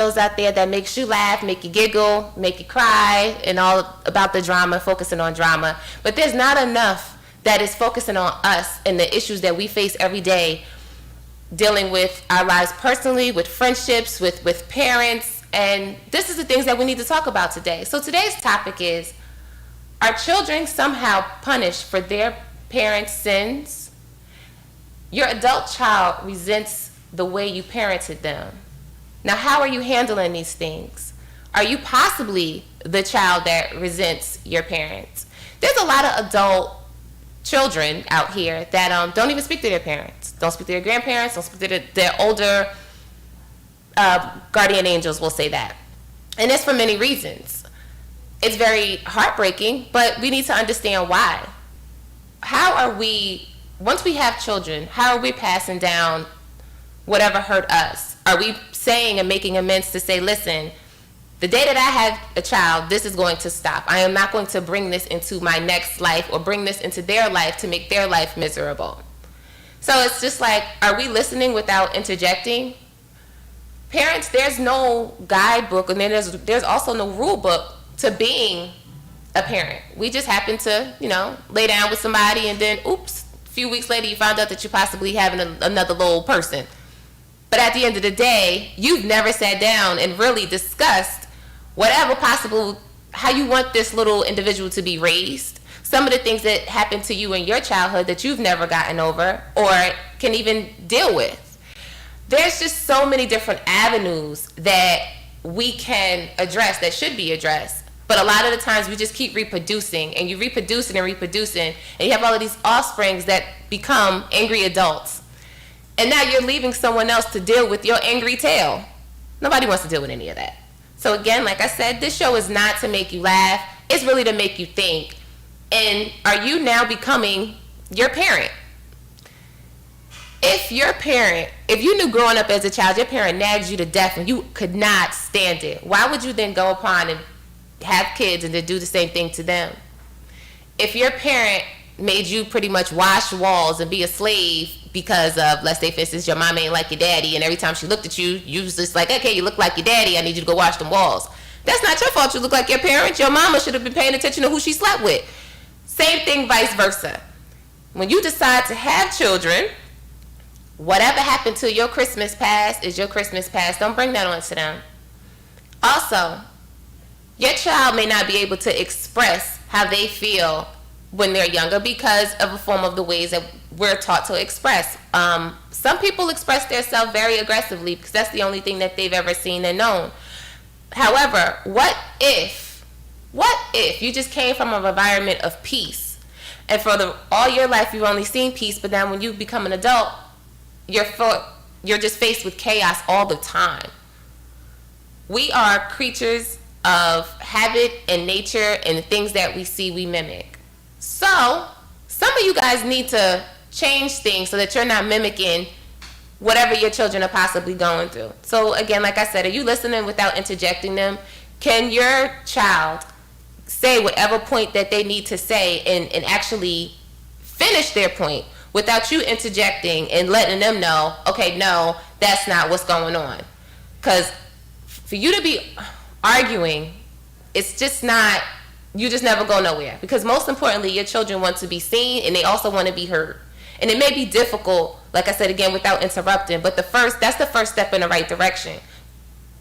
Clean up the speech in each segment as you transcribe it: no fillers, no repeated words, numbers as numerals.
out there that makes you laugh, make you giggle, make you cry, and all about the drama, focusing on drama. But there's not enough that is focusing on us and the issues that we face every day, dealing with our lives personally, with friendships, with parents. And this is the things that we need to talk about today. So today's topic is, are children somehow punished for their parents' sins? Your adult child resents the way you parented them. Now, how are you handling these things? Are you possibly the child that resents your parents? There's a lot of adult children out here that don't even speak to their parents, don't speak to their grandparents, don't speak to their older guardian angels, we'll say that. And it's for many reasons. It's very heartbreaking, but we need to understand why. How are we, once we have children, how are we passing down whatever hurt us? Are we saying and making amends to say, listen, the day that I have a child, this is going to stop. I am not going to bring this into my next life or bring this into their life to make their life miserable. So it's just like, are we listening without interjecting? Parents, there's no guidebook, and then there's also no rule book to being a parent. We just happen to, lay down with somebody, and then, oops, a few weeks later you found out that you're possibly having another little person. But at the end of the day, you've never sat down and really discussed whatever possible, how you want this little individual to be raised. Some of the things that happened to you in your childhood that you've never gotten over or can even deal with. There's just so many different avenues that we can address, that should be addressed. But a lot of the times we just keep reproducing, and you reproducing and reproducing, and you have all of these offsprings that become angry adults. And now you're leaving someone else to deal with your angry tail. Nobody wants to deal with any of that. So again, like I said, this show is not to make you laugh. It's really to make you think. And are you now becoming your parent? If you knew growing up as a child, your parent nagged you to death and you could not stand it, why would you then go upon and have kids and to do the same thing to them? If your parent made you pretty much wash walls and be a slave because of, let's say for instance, your mom ain't like your daddy, and every time she looked at you, you was just like, okay, you look like your daddy, I need you to go wash them walls. That's not your fault you look like your parent. Your mama should have been paying attention to who she slept with. Same thing, vice versa. When you decide to have children, whatever happened to your Christmas past is your Christmas past. Don't bring that on to them. Also, your child may not be able to express how they feel when they're younger because of a form of the ways that we're taught to express. Some people express themselves very aggressively because that's the only thing that they've ever seen and known. However, what if you just came from an environment of peace, and for all your life you've only seen peace, but then when you become an adult, you're just faced with chaos all the time. We are creatures of habit and nature, and the things that we see, we mimic. So, some of you guys need to change things so that you're not mimicking whatever your children are possibly going through. So again, like I said, are you listening without interjecting them? Can your child say whatever point that they need to say and actually finish their point without you interjecting and letting them know, okay, no, that's not what's going on? Because for you to be arguing, it's just not, you just never go nowhere. Because most importantly, your children want to be seen and they also want to be heard. And it may be difficult, like I said again, without interrupting, but that's the first step in the right direction.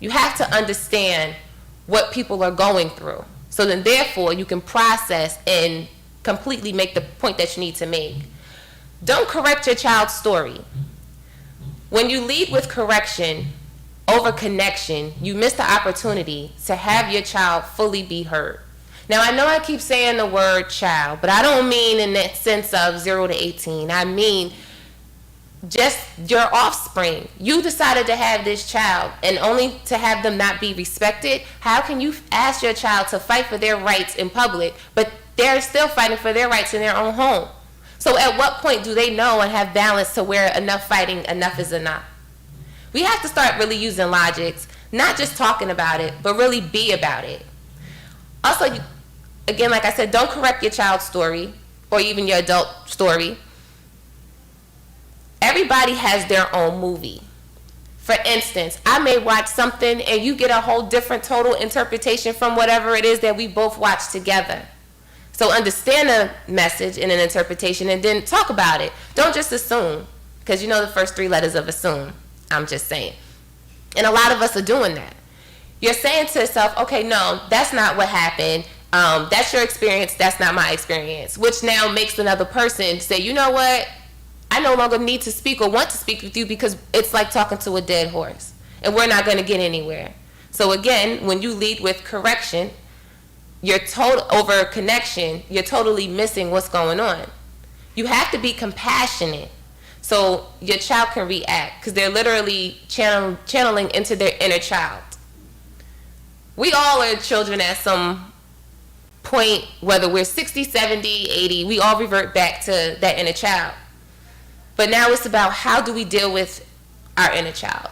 You have to understand what people are going through. So then therefore you can process and completely make the point that you need to make. Don't correct your child's story. When you lead with correction over connection, you miss the opportunity to have your child fully be heard. Now, I know I keep saying the word child, but I don't mean in that sense of 0 to 18. I mean just your offspring. You decided to have this child and only to have them not be respected. How can you ask your child to fight for their rights in public, but they're still fighting for their rights in their own home? So at what point do they know and have balance to where enough fighting, enough is enough? We have to start really using logics, not just talking about it, but really be about it. Also, again, like I said, don't correct your child's story or even your adult story. Everybody has their own movie. For instance, I may watch something and you get a whole different total interpretation from whatever it is that we both watch together. So understand the message and an interpretation and then talk about it. Don't just assume, because you know the first 3 letters of assume. I'm just saying. And a lot of us are doing that. You're saying to yourself, okay, no, that's not what happened. That's your experience. That's not my experience. Which now makes another person say, you know what? I no longer need to speak or want to speak with you because it's like talking to a dead horse. And we're not going to get anywhere. So again, when you lead with correction, you're over connection, you're totally missing what's going on. You have to be compassionate so your child can react, because they're literally channeling into their inner child. We all are children at some point, whether we're 60, 70, 80, we all revert back to that inner child. But now it's about, how do we deal with our inner child?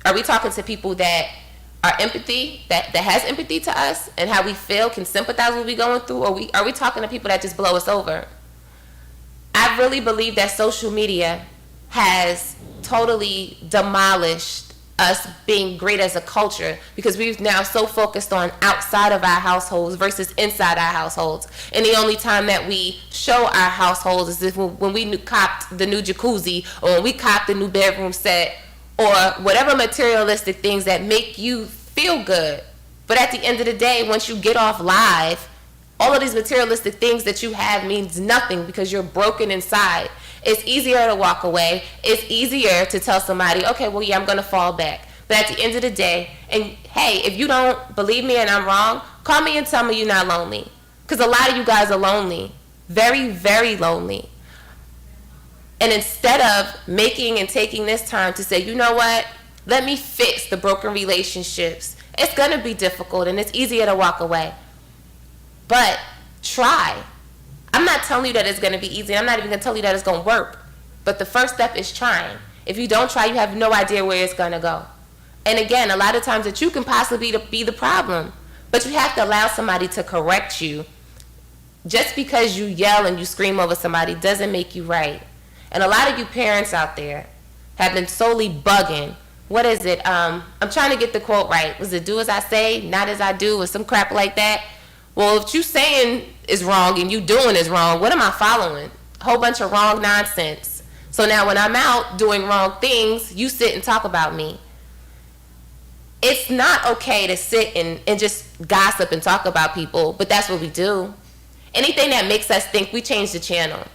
Are we talking to people that are empathy, that has empathy to us and how we feel, can sympathize with what we're going through, or are we talking to people that just blow us over? I really believe that social media has totally demolished us being great as a culture, because we've now so focused on outside of our households versus inside our households. And the only time that we show our households is when we copped the new jacuzzi, or when we copped the new bedroom set, or whatever materialistic things that make you feel good. But at the end of the day, once you get off live, all of these materialistic things that you have means nothing, because you're broken inside. It's easier to walk away. It's easier to tell somebody, okay, well, yeah, I'm going to fall back. But at the end of the day, and hey, if you don't believe me and I'm wrong, call me and tell me you're not lonely. Because a lot of you guys are lonely. Very, very lonely. And instead of making and taking this time to say, you know what, let me fix the broken relationships. It's going to be difficult and it's easier to walk away. But try. I'm not telling you that it's going to be easy. I'm not even going to tell you that it's going to work. But the first step is trying. If you don't try, you have no idea where it's going to go. And again, a lot of times that you can possibly be the problem. But you have to allow somebody to correct you. Just because you yell and you scream over somebody doesn't make you right. And a lot of you parents out there have been solely bugging. What is it? I'm trying to get the quote right. Was it do as I say, not as I do, or some crap like that? Well, if you saying is wrong and you doing is wrong, what am I following? A whole bunch of wrong nonsense. So now when I'm out doing wrong things, you sit and talk about me. It's not okay to sit and just gossip and talk about people, but that's what we do. Anything that makes us think, we change the channel.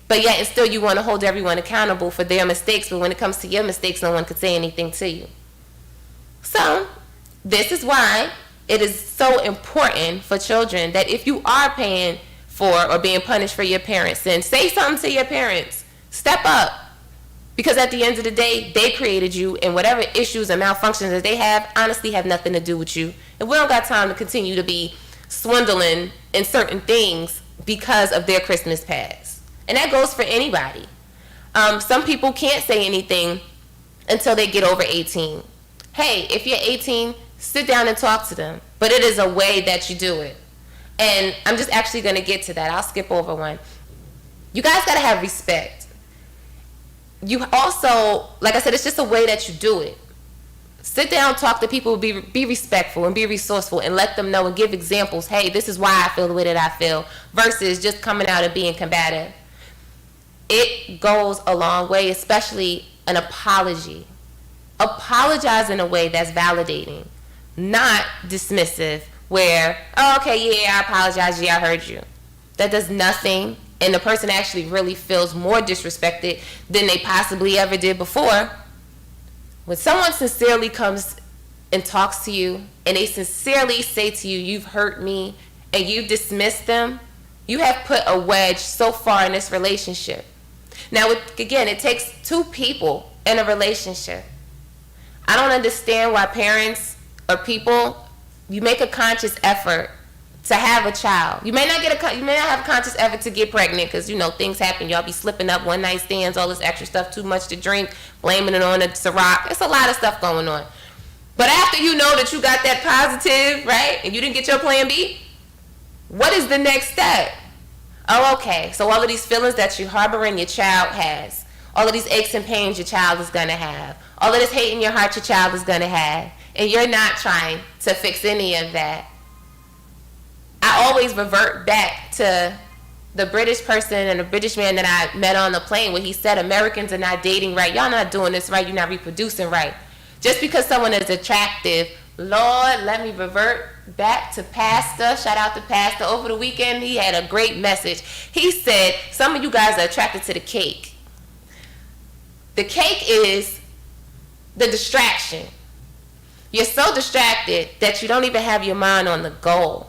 But yet and still you want to hold everyone accountable for their mistakes, but when it comes to your mistakes, no one can say anything to you. So this is why it is so important for children that if you are paying for or being punished for your parents' sins, say something to your parents. Step up. Because at the end of the day, they created you, and whatever issues and malfunctions that they have honestly have nothing to do with you. And we don't got time to continue to be swindling in certain things because of their Christmas past. And that goes for anybody. Some people can't say anything until they get over 18. Hey, if you're 18, sit down and talk to them. But it is a way that you do it. And I'm just actually going to get to that. I'll skip over one. You guys got to have respect. You also, like I said, it's just a way that you do it. Sit down, talk to people, be respectful and be resourceful and let them know and give examples. Hey, this is why I feel the way that I feel, versus just coming out and being combative. It goes a long way, especially an apology. Apologize in a way that's validating, not dismissive, where, oh, okay, yeah, I apologize, yeah, I heard you. That does nothing, and the person actually really feels more disrespected than they possibly ever did before. When someone sincerely comes and talks to you, and they sincerely say to you, you've hurt me, and you dismiss them, you have put a wedge so far in this relationship. Now, again, it takes two people in a relationship. I don't understand why parents or people, you make a conscious effort to have a child. You may not have a conscious effort to get pregnant because, you know, things happen. Y'all be slipping up, one night stands, all this extra stuff, too much to drink, blaming it on the Ciara. It's a lot of stuff going on. But after you know that you got that positive, right, and you didn't get your plan B, what is the next step? Oh, okay, so all of these feelings that you're harboring your child has, all of these aches and pains your child is going to have, All of this hate in your heart your child is going to have. And you're not trying to fix any of that. I always revert back to the British person and the British man that I met on the plane where he said Americans are not dating right. Y'all not doing this right. You're not reproducing right. Just because someone is attractive, Lord, let me revert back to Pastor. Shout out to Pastor. Over the weekend, he had a great message. He said, some of you guys are attracted to the cake. The cake is the distraction. You're so distracted that you don't even have your mind on the goal.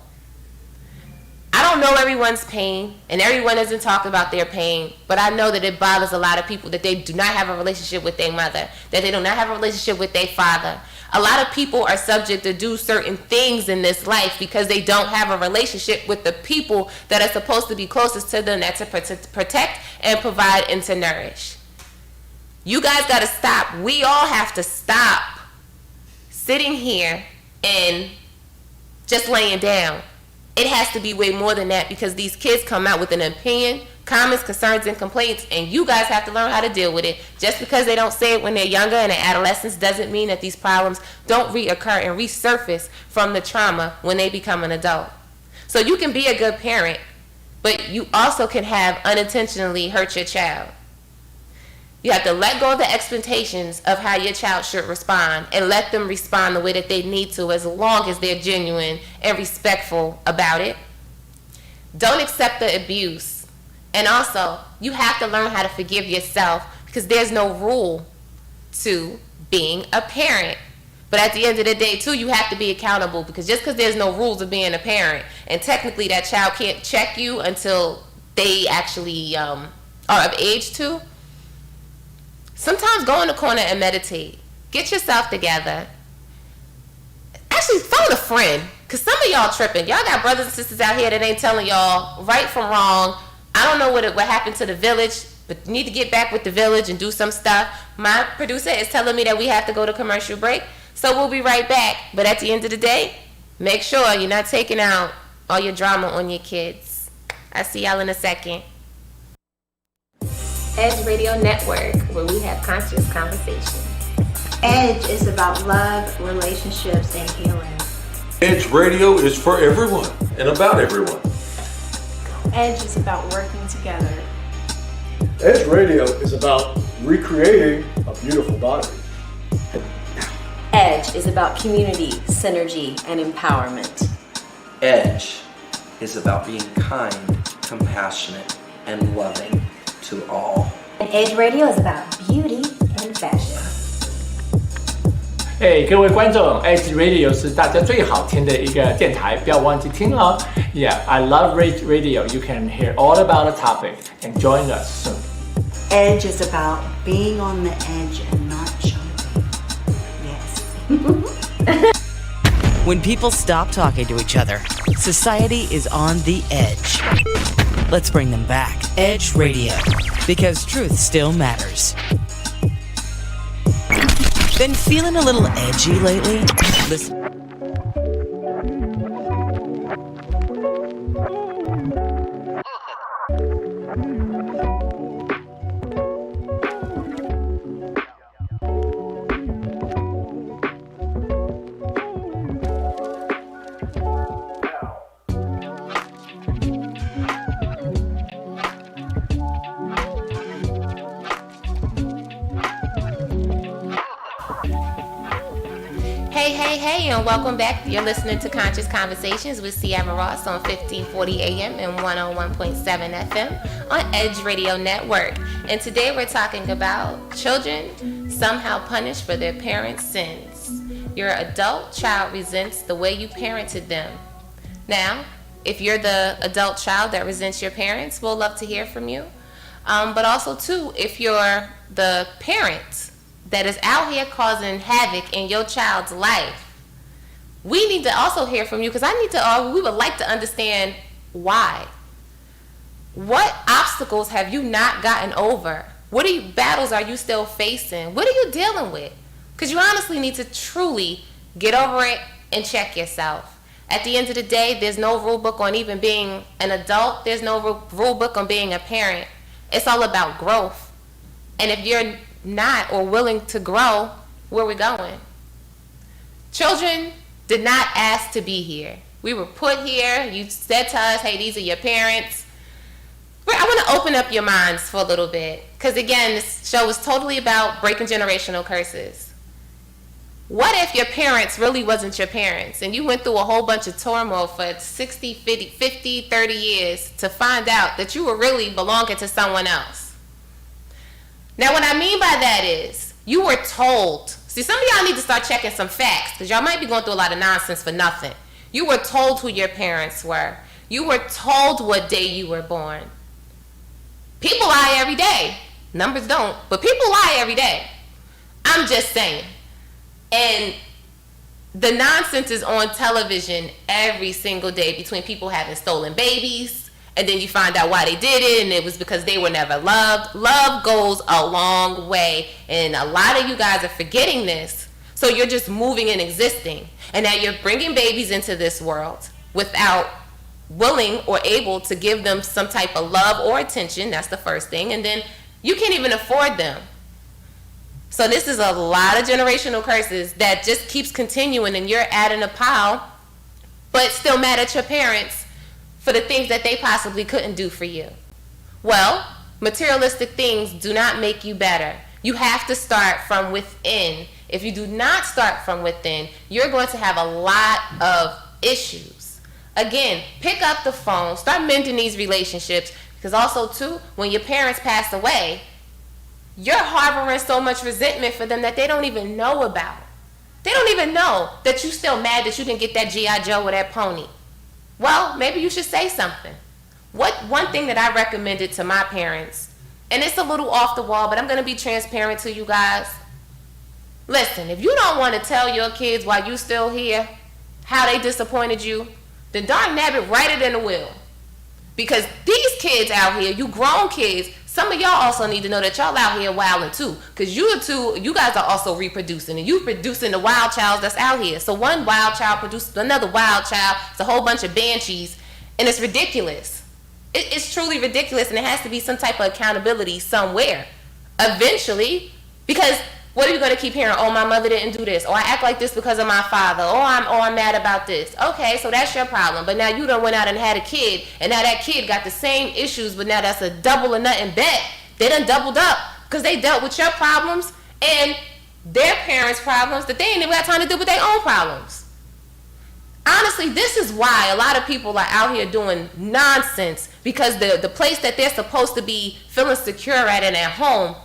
I don't know everyone's pain, and everyone isn't talking about their pain, but I know that it bothers a lot of people that they do not have a relationship with their mother, that they do not have a relationship with their father. A lot of people are subject to do certain things in this life because they don't have a relationship with the people that are supposed to be closest to them, that to protect and provide and to nourish. You guys got to stop. We all have to stop sitting here and just laying down. It has to be way more than that because these kids come out with an opinion, comments, concerns, and complaints, and you guys have to learn how to deal with it. Just because they don't say it when they're younger and in adolescence doesn't mean that these problems don't reoccur and resurface from the trauma when they become an adult. So you can be a good parent, but you also can have unintentionally hurt your child. You have to let go of the expectations of how your child should respond and let them respond the way that they need to, as long as they're genuine and respectful about it. Don't accept the abuse. And also, you have to learn how to forgive yourself because there's no rule to being a parent. But at the end of the day, too, you have to be accountable because just because there's no rules of being a parent, and technically that child can't check you until they actually are of age to, sometimes go in the corner and meditate. Get yourself together. Actually, phone a friend. Because some of y'all tripping. Y'all got brothers and sisters out here that ain't telling y'all right from wrong. I don't know what happened to the village, but you need to get back with the village and do some stuff. My producer is telling me that we have to go to commercial break. So we'll be right back. But at the end of the day, make sure you're not taking out all your drama on your kids. I'll see y'all in a second. Edge Radio Network, where we have conscious conversations. Edge is about love, relationships, and healing. Edge Radio is for everyone and about everyone. Edge is about working together. Edge Radio is about recreating a beautiful body. Edge is about community, synergy, and empowerment. Edge is about being kind, compassionate, and loving to all. And Edge Radio is about beauty and fashion. 各位观众 ，Edge Radio 是大家最好听的一个电台，不要忘记听哦。Yeah, I love Edge Radio. You can hear all about the topic and join us soon. Edge is about being on the edge and not jumping. Yes. When people stop talking to each other, society is on the edge. Let's bring them back. Edge Radio. Because truth still matters. Been feeling a little edgy lately? Listen. Hey, and welcome back. You're listening to Conscious Conversations with Ciara Ross on 1540 AM and 101.7 FM on Edge Radio Network. And today we're talking about children somehow punished for their parents' sins. Your adult child resents the way you parented them. Now, if you're the adult child that resents your parents, we'll love to hear from you. But also, too, if you're the parent that is out here causing havoc in your child's life, we need to also hear from you because we would like to understand why. What obstacles have you not gotten over? What battles are you still facing? What are you dealing with? Because you honestly need to truly get over it and check yourself. At the end of the day, there's no rule book on even being an adult. There's no rule book on being a parent. It's all about growth. And if you're not or willing to grow, where we're going. Children did not ask to be here. We were put here. You said to us, hey, these are your parents. I want to open up your minds for a little bit. Because again, this show is totally about breaking generational curses. What if your parents really wasn't your parents and you went through a whole bunch of turmoil for 60, 50, 30 years to find out that you were really belonging to someone else? Now, what I mean by that is you were told. See, some of y'all need to start checking some facts because y'all might be going through a lot of nonsense for nothing. You were told who your parents were. You were told what day you were born. People lie every day. Numbers don't, but people lie every day. I'm just saying. And the nonsense is on television every single day between people having stolen babies, and then you find out why they did it, and it was because they were never loved. Love goes a long way, and a lot of you guys are forgetting this. So you're just moving and existing, and now you're bringing babies into this world without willing or able to give them some type of love or attention. That's the first thing. And then you can't even afford them. So this is a lot of generational curses that just keeps continuing, and you're adding a pile, but still mad at your parents for the things that they possibly couldn't do for you. Well, materialistic things do not make you better. You have to start from within. If you do not start from within, you're going to have a lot of issues. Again, pick up the phone, start mending these relationships, because also too, when your parents pass away, you're harboring so much resentment for them that they don't even know about. They don't even know that you're still mad that you didn't get that G.I. Joe or that pony. Well, maybe you should say something. One thing that I recommended to my parents, and it's a little off the wall, but I'm going to be transparent to you guys. Listen, if you don't want to tell your kids while you still here how they disappointed you, then darn nabbit, write it in the will. Because these kids out here, you grown kids, some of y'all also need to know that y'all out here wilding too. Because you guys are also reproducing, and you producing the wild child that's out here. So one wild child produces another wild child. It's a whole bunch of banshees, and it's ridiculous. It's truly ridiculous, and it has to be some type of accountability somewhere. Eventually, because what are you going to keep hearing? Oh, my mother didn't do this. Or I act like this because of my father. Or I'm mad about this. Okay, so that's your problem. But now you done went out and had a kid, and now that kid got the same issues, but now that's a double or nothing bet. They done doubled up because they dealt with your problems and their parents' problems that they ain't even got time to deal with their own problems. Honestly, this is why a lot of people are out here doing nonsense, because the place that they're supposed to be feeling secure at and at home,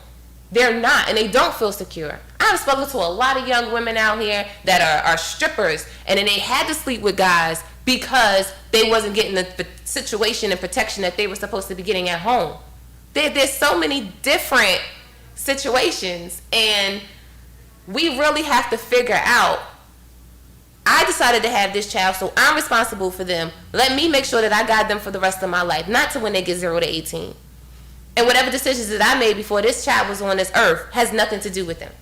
they're not, and they don't feel secure. I've spoken to a lot of young women out here that are strippers, and then they had to sleep with guys because they wasn't getting the situation and protection that they were supposed to be getting at home. There's so many different situations, and we really have to figure out, I decided to have this child, so I'm responsible for them. Let me make sure that I guide them for the rest of my life, not to when they get 0 to 18. And whatever decisions that I made before this child was on this earth has nothing to do with them.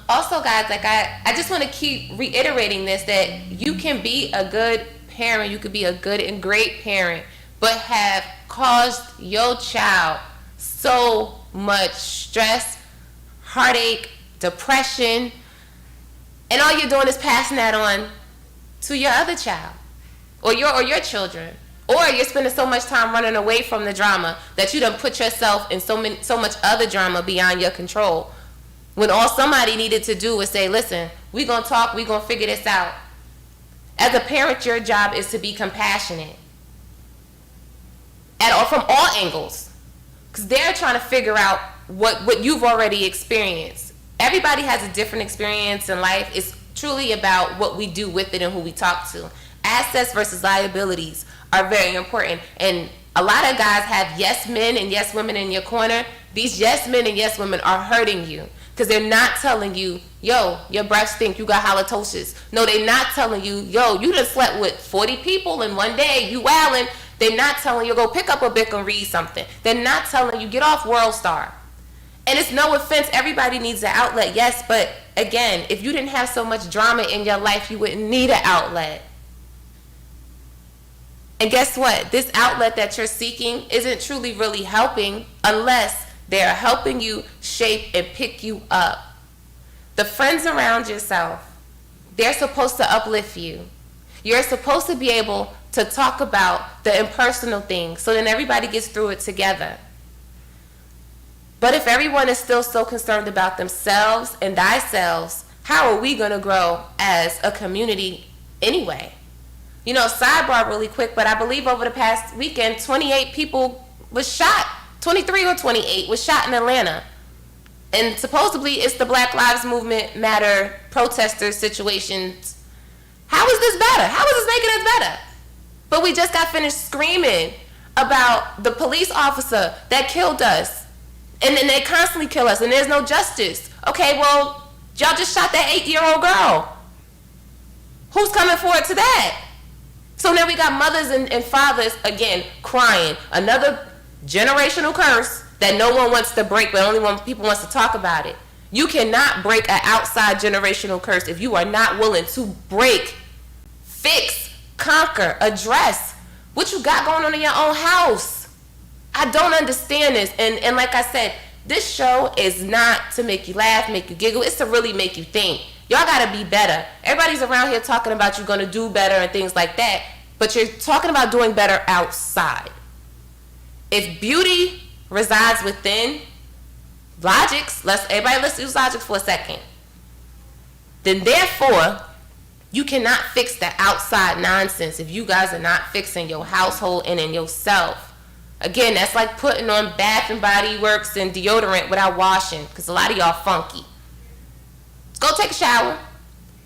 Also, guys, like I just want to keep reiterating this, that you can be a good parent, you could be a good and great parent, but have caused your child so much stress, heartache, depression, and all you're doing is passing that on to your other child or your children. Or you're spending so much time running away from the drama that you done put yourself in so much other drama beyond your control. When all somebody needed to do was say, listen, we're going to talk, we're going to figure this out. As a parent, your job is to be compassionate. From all angles. Because they're trying to figure out what you've already experienced. Everybody has a different experience in life. It's truly about what we do with it and who we talk to. Assets versus liabilities are very important, and a lot of guys have yes men and yes women in your corner. These yes men and yes women are hurting you because they're not telling you, yo, your breath stink, you got halitosis. No, they're not telling you, yo, you just slept with 40 people in one day, you wildin'. They're not telling you, go pick up a book and read something. They're not telling you, get off World Star. And it's no offense, everybody needs an outlet, yes, but again, if you didn't have so much drama in your life, you wouldn't need an outlet. And guess what? This outlet that you're seeking isn't truly really helping unless They are helping you shape and pick you up. The friends around yourself, they're supposed to uplift you. You're supposed to be able to talk about the impersonal things so then everybody gets through it together. But if everyone is still so concerned about themselves and thyself, how are we going to grow as a community anyway? You know, sidebar really quick, but I believe over the past weekend, 28 people was shot. 23 or 28 was shot in Atlanta. And supposedly it's the Black Lives Movement Matter protester situations. How is this better? How is this making us better? But we just got finished screaming about the police officer that killed us. And then they constantly kill us and there's no justice. Okay, well, y'all just shot that 8-year-old girl. Who's coming forward to that? So now we got mothers and fathers, again, crying. Another generational curse that no one wants to break, but only one people wants to talk about it. You cannot break an outside generational curse if you are not willing to break, fix, conquer, address what you got going on in your own house. I don't understand this. And like I said, this show is not to make you laugh, make you giggle. It's to really make you think. Y'all gotta be better. Everybody's around here talking about you're gonna do better and things like that, but you're talking about doing better outside. If beauty resides within, let's use logic for a second. Then therefore, you cannot fix the outside nonsense if you guys are not fixing your household and in yourself. Again, that's like putting on Bath and Body Works and deodorant without washing, because a lot of y'all funky. Go take a shower,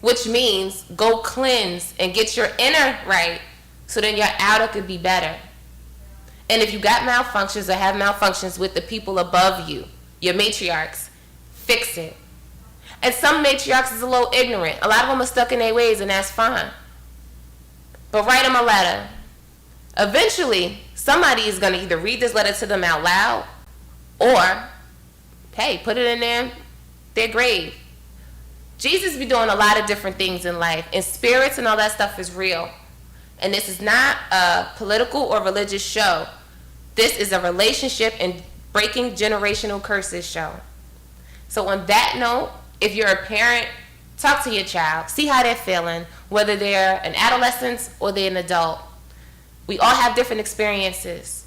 which means go cleanse and get your inner right so then your outer could be better. And if you got malfunctions or have malfunctions with the people above you, your matriarchs, fix it. And some matriarchs is a little ignorant. A lot of them are stuck in their ways, and that's fine. But write them a letter. Eventually, somebody is going to either read this letter to them out loud or, hey, put it in their grave. Jesus be doing a lot of different things in life, and spirits and all that stuff is real. And this is not a political or religious show. This is a relationship and breaking generational curses show. So on that note, if you're a parent, talk to your child. See how they're feeling, whether they're an adolescent or they're an adult. We all have different experiences.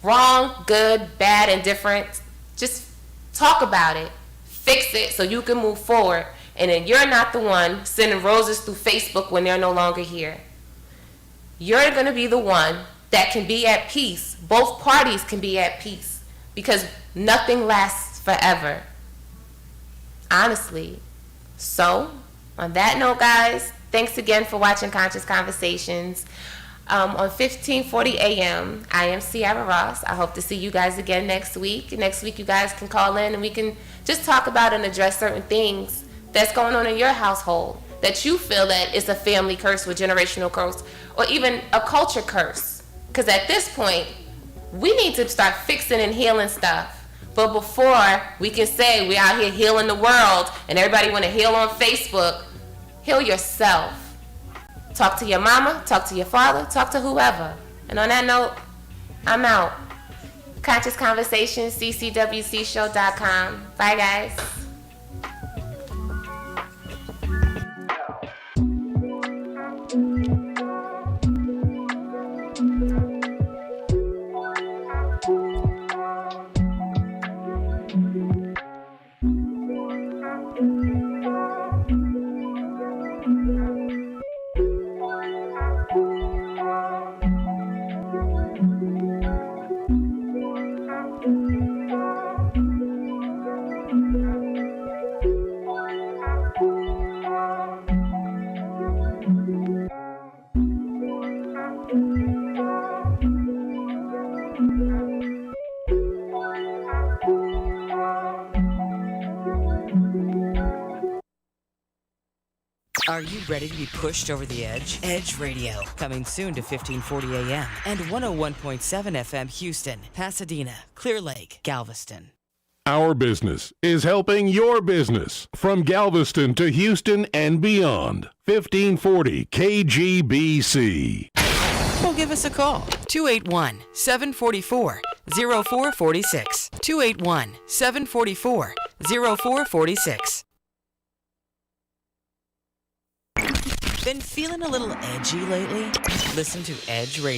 Wrong, good, bad, and different. Just talk about it. Fix it so you can move forward. And then you're not the one sending roses through Facebook when they're no longer here. You're going to be the one that can be at peace. Both parties can be at peace because nothing lasts forever. Honestly. So, on that note, guys, thanks again for watching Conscious Conversations. On 1540 AM, I am Ciara Ross. I hope to see you guys again next week. Next week, you guys can call in and we can just talk about and address certain things that's going on in your household that you feel that it's a family curse or generational curse or even a culture curse. Because at this point, we need to start fixing and healing stuff. But before we can say we're out here healing the world and everybody want to heal on Facebook, heal yourself. Talk to your mama, talk to your father, talk to whoever. And on that note, I'm out. Conscious Conversations, ccwcshow.com. Bye, guys. Are you ready to be pushed over the edge? Edge Radio, coming soon to 1540 AM and 101.7 FM Houston, Pasadena, Clear Lake, Galveston. Our business is helping your business from Galveston to Houston and beyond. 1540 KGBC. Well, give us a call. 281-744-0937. 0446. 281 744 0446. Been feeling a little edgy lately? Listen to Edge Radio.